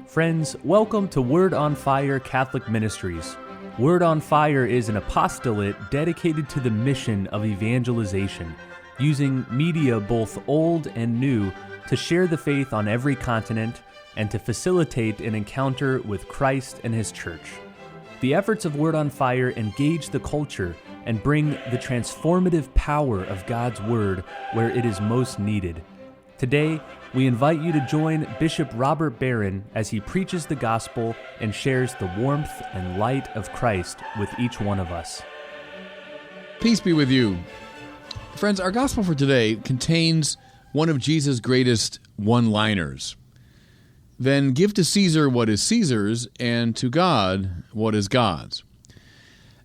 Friends, welcome to Word on Fire Catholic Ministries. Word on Fire is an apostolate dedicated to the mission of evangelization, using media both old and new to share the faith on every continent and to facilitate an encounter with Christ and His Church. The efforts of Word on Fire engage the culture and bring the transformative power of God's Word where it is most needed. Today, we invite you to join Bishop Robert Barron as he preaches the gospel and shares the warmth and light of Christ with each one of us. Peace be with you. Friends, our gospel for today contains one of Jesus' greatest one-liners. Then give to Caesar what is Caesar's, and to God what is God's.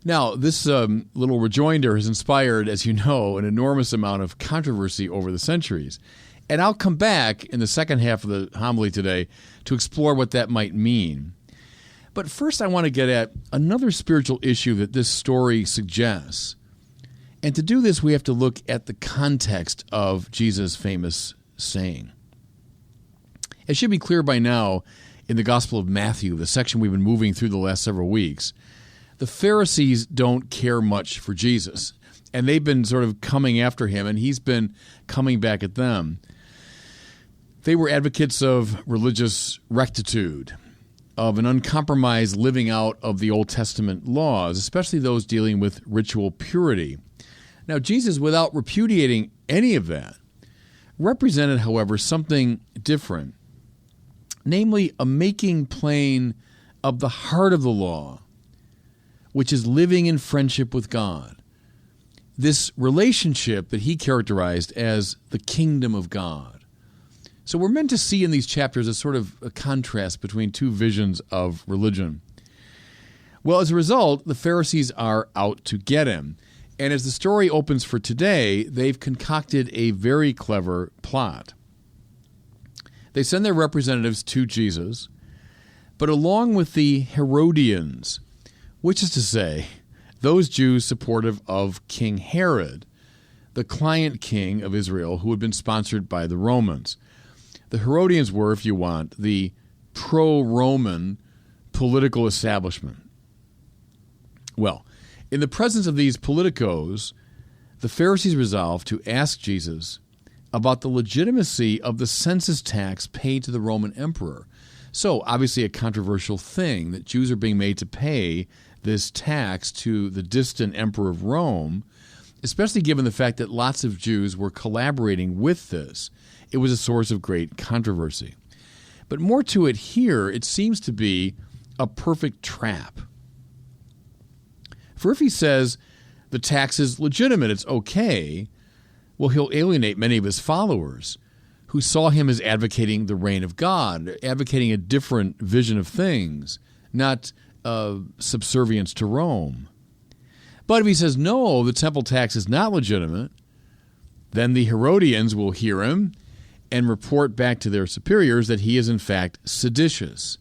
Now, this little rejoinder has inspired, as you know, an enormous amount of controversy over the centuries. And I'll come back in the second half of the homily today to explore what that might mean. But first I want to get at another spiritual issue that this story suggests. And to do this, we have to look at the context of Jesus' famous saying. It should be clear by now in the Gospel of Matthew, the section we've been moving through the last several weeks, the Pharisees don't care much for Jesus. And they've been sort of coming after him, and he's been coming back at them. They were advocates of religious rectitude, of an uncompromised living out of the Old Testament laws, especially those dealing with ritual purity. Now, Jesus, without repudiating any of that, represented, however, something different, namely a making plain of the heart of the law, which is living in friendship with God. This relationship that he characterized as the kingdom of God. So we're meant to see in these chapters a sort of a contrast between two visions of religion. Well, as a result, the Pharisees are out to get him. And as the story opens for today, they've concocted a very clever plot. They send their representatives to Jesus, but along with the Herodians, which is to say, those Jews supportive of King Herod, the client king of Israel who had been sponsored by the Romans. The Herodians were, if you want, the pro-Roman political establishment. Well, in the presence of these politicos, the Pharisees resolved to ask Jesus about the legitimacy of the census tax paid to the Roman emperor. So, obviously a controversial thing that Jews are being made to pay this tax to the distant emperor of Rome, especially given the fact that lots of Jews were collaborating with this. It was a source of great controversy. But more to it here, it seems to be a perfect trap. For if he says the tax is legitimate, it's okay, well, he'll alienate many of his followers who saw him as advocating the reign of God, advocating a different vision of things, not subservience to Rome. But if he says, no, the temple tax is not legitimate, then the Herodians will hear him and report back to their superiors that he is in fact seditious,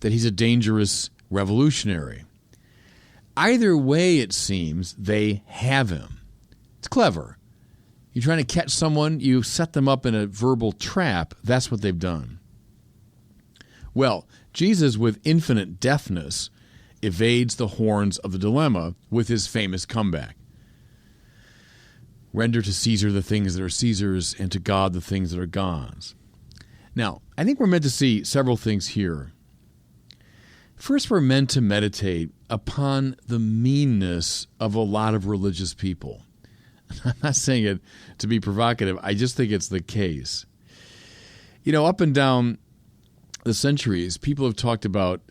that he's a dangerous revolutionary. Either way, it seems, they have him. It's clever. You're trying to catch someone, you set them up in a verbal trap. That's what they've done. Well, Jesus, with infinite deftness, evades the horns of the dilemma with his famous comeback. Render to Caesar the things that are Caesar's, and to God the things that are God's. Now, I think we're meant to see several things here. First, we're meant to meditate upon the meanness of a lot of religious people. I'm not saying it to be provocative. I just think it's the case. You know, up and down the centuries, people have talked about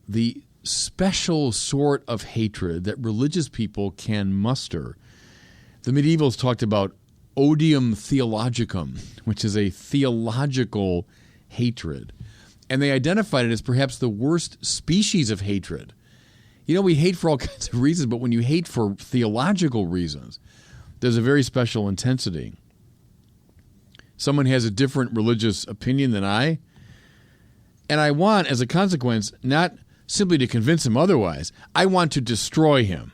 the special sort of hatred that religious people can muster. The medievals talked about odium theologicum, which is a theological hatred. And they identified it as perhaps the worst species of hatred. You know, we hate for all kinds of reasons, but when you hate for theological reasons, there's a very special intensity. Someone has a different religious opinion than I, and I want, as a consequence, not simply to convince him otherwise, I want to destroy him.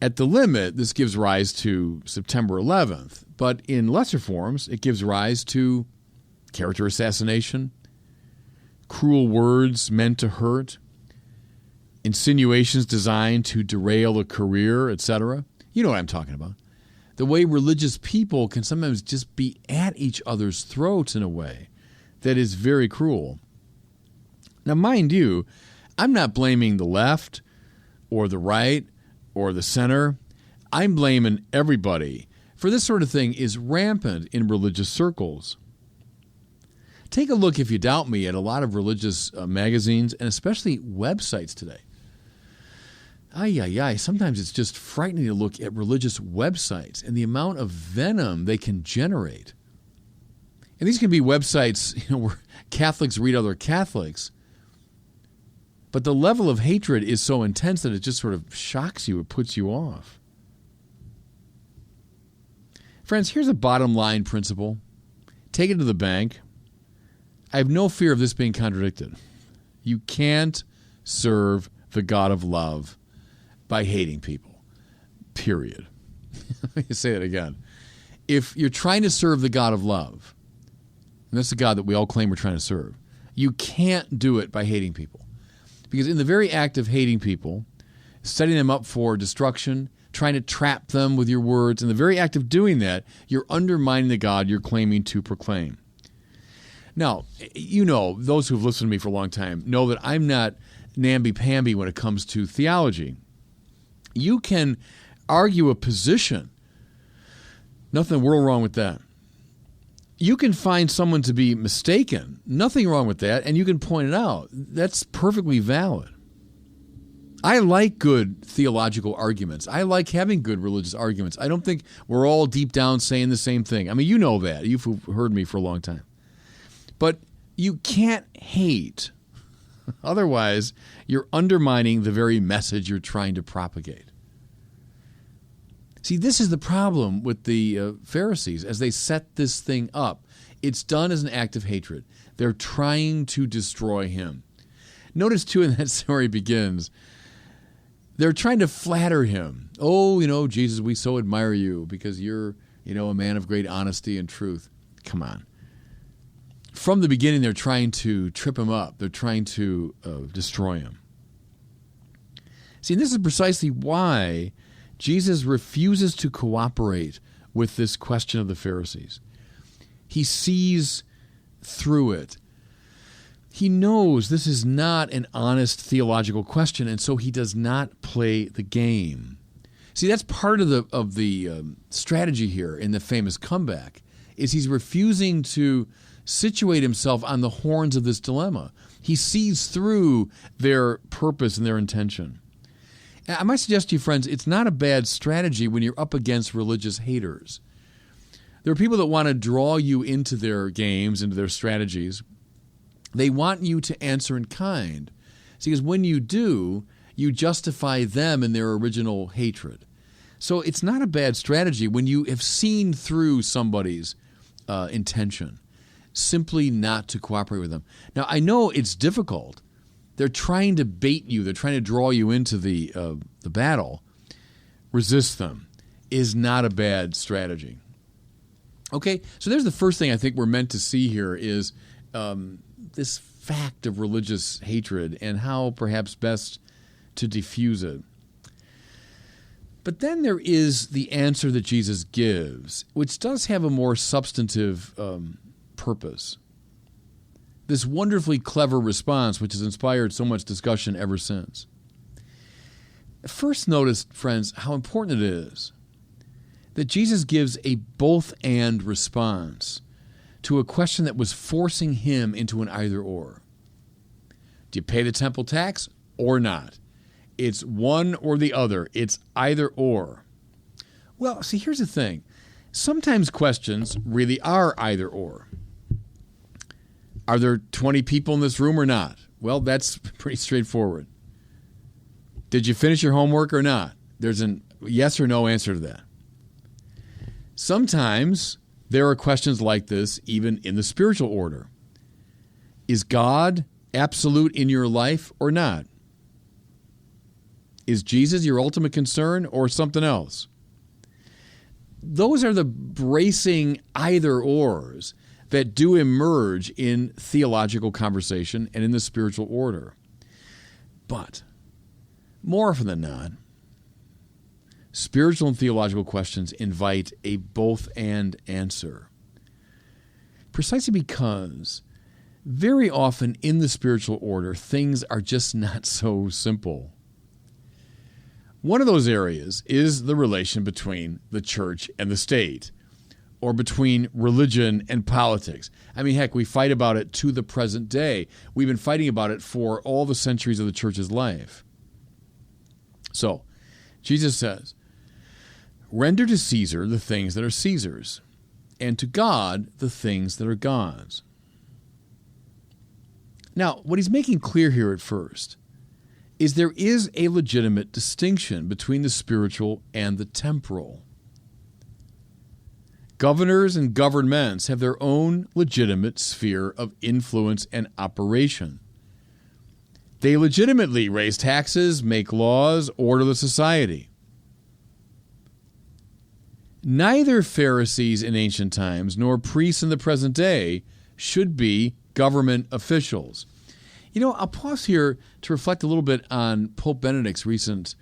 At the limit, this gives rise to September 11th, but in lesser forms, it gives rise to character assassination, cruel words meant to hurt, insinuations designed to derail a career, etc. You know what I'm talking about. The way religious people can sometimes just be at each other's throats in a way that is very cruel. Now, mind you, I'm not blaming the left or the right or the center. I'm blaming everybody, for this sort of thing is rampant in religious circles. Take a look, if you doubt me, at a lot of religious magazines and especially websites today. Sometimes it's just frightening to look at religious websites and the amount of venom they can generate. And these can be websites, where Catholics read other Catholics, but the level of hatred is so intense that it just sort of shocks you, it puts you off. Friends, here's a bottom line principle. Take it to the bank. I have no fear of this being contradicted. You can't serve the God of love by hating people, period. Let me say that again. If you're trying to serve the God of love, and that's the God that we all claim we're trying to serve, you can't do it by hating people. Because in the very act of hating people, setting them up for destruction, trying to trap them with your words, in the very act of doing that, you're undermining the God you're claiming to proclaim. Now, those who've listened to me for a long time know that I'm not namby-pamby when it comes to theology. You can argue a position. Nothing in the world wrong with that. You can find someone to be mistaken. Nothing wrong with that, and you can point it out. That's perfectly valid. I like good theological arguments. I like having good religious arguments. I don't think we're all deep down saying the same thing. I mean, you know that. You've heard me for a long time. But you can't hate. Otherwise, you're undermining the very message you're trying to propagate. See, this is the problem with the Pharisees as they set this thing up. It's done as an act of hatred. They're trying to destroy him. Notice, too, in that story begins, they're trying to flatter him. Oh, Jesus, we so admire you because you're, a man of great honesty and truth. Come on. From the beginning, they're trying to trip him up. They're trying to destroy him. See, and this is precisely why Jesus refuses to cooperate with this question of the Pharisees. He sees through it. He knows this is not an honest theological question, and so he does not play the game. See, that's part of the strategy here in the famous comeback, is he's refusing to situate himself on the horns of this dilemma. He sees through their purpose and their intention. And I might suggest to you, friends, it's not a bad strategy when you're up against religious haters. There are people that want to draw you into their games, into their strategies. They want you to answer in kind. See, because when you do, you justify them in their original hatred. So it's not a bad strategy when you have seen through somebody's intention, simply not to cooperate with them. Now, I know it's difficult. They're trying to bait you. They're trying to draw you into the battle. Resist them is not a bad strategy. Okay, so there's the first thing I think we're meant to see here is this fact of religious hatred and how perhaps best to diffuse it. But then there is the answer that Jesus gives, which does have a more substantive purpose. This wonderfully clever response, which has inspired so much discussion ever since. First, notice, friends, how important it is that Jesus gives a both-and response to a question that was forcing him into an either-or. Do you pay the temple tax or not? It's one or the other. It's either-or. Well, see, here's the thing. Sometimes questions really are either-or. Are there 20 people in this room or not? Well, that's pretty straightforward. Did you finish your homework or not? There's a yes or no answer to that. Sometimes there are questions like this even in the spiritual order. Is God absolute in your life or not? Is Jesus your ultimate concern or something else? Those are the bracing either-ors that do emerge in theological conversation and in the spiritual order. But more often than not, spiritual and theological questions invite a both-and answer. Precisely because very often in the spiritual order, things are just not so simple. One of those areas is the relation between the church and the state, or between religion and politics. I mean, heck, we fight about it to the present day. We've been fighting about it for all the centuries of the church's life. So, Jesus says, "Render to Caesar the things that are Caesar's, and to God the things that are God's." Now, what he's making clear here at first is there is a legitimate distinction between the spiritual and the temporal. Governors and governments have their own legitimate sphere of influence and operation. They legitimately raise taxes, make laws, order the society. Neither Pharisees in ancient times nor priests in the present day should be government officials. You know, I'll pause here to reflect a little bit on Pope Benedict's recent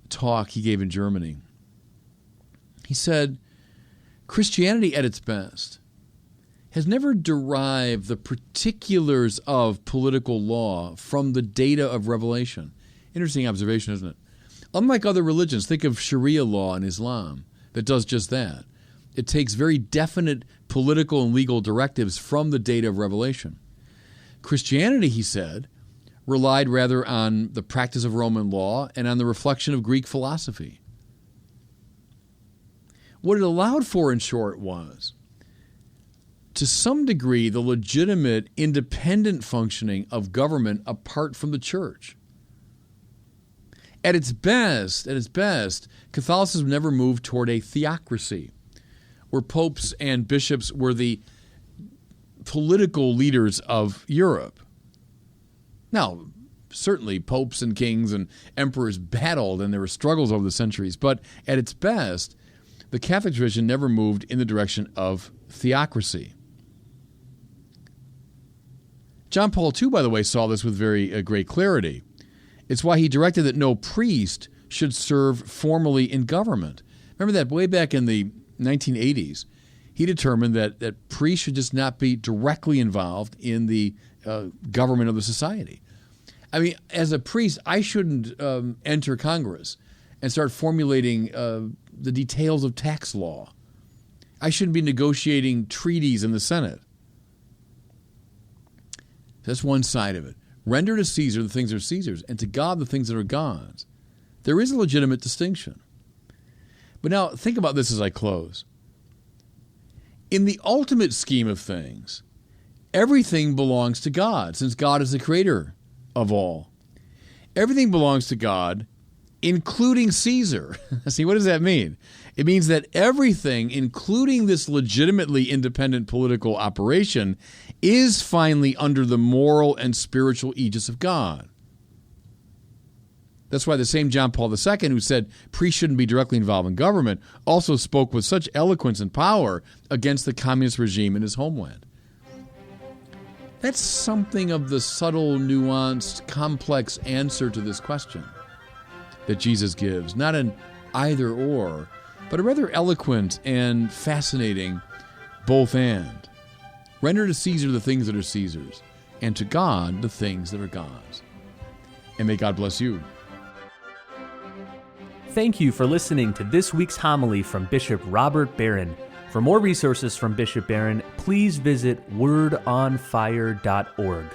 talk he gave in Germany. He said, Christianity at its best has never derived the particulars of political law from the data of revelation. Interesting observation, isn't it? Unlike other religions, think of Sharia law in Islam that does just that. It takes very definite political and legal directives from the data of revelation. Christianity, he said, relied rather on the practice of Roman law and on the reflection of Greek philosophy. What it allowed for, in short, was, to some degree, the legitimate, independent functioning of government apart from the church. At its best, Catholicism never moved toward a theocracy, where popes and bishops were the political leaders of Europe. Now, certainly popes and kings and emperors battled, and there were struggles over the centuries, but at its best, the Catholic tradition never moved in the direction of theocracy. John Paul II, by the way, saw this with very great clarity. It's why he directed that no priest should serve formally in government. Remember that way back in the 1980s, he determined that priests should just not be directly involved in the government of the society. I mean, as a priest, I shouldn't enter Congress and start formulating the details of tax law. I shouldn't be negotiating treaties in the Senate. That's one side of it. Render to Caesar the things that are Caesar's, and to God the things that are God's. There is a legitimate distinction. But now, think about this as I close. In the ultimate scheme of things, everything belongs to God, since God is the creator of all. Everything belongs to God, including Caesar. See, what does that mean? It means that everything, including this legitimately independent political operation, is finally under the moral and spiritual aegis of God. That's why the same John Paul II, who said priests shouldn't be directly involved in government, also spoke with such eloquence and power against the communist regime in his homeland. That's something of the subtle, nuanced, complex answer to this question that Jesus gives. Not an either or, but a rather eloquent and fascinating both and. Render to Caesar the things that are Caesar's, and to God the things that are God's. And may God bless you. Thank you for listening to this week's homily from Bishop Robert Barron. For more resources from Bishop Barron, please visit wordonfire.org.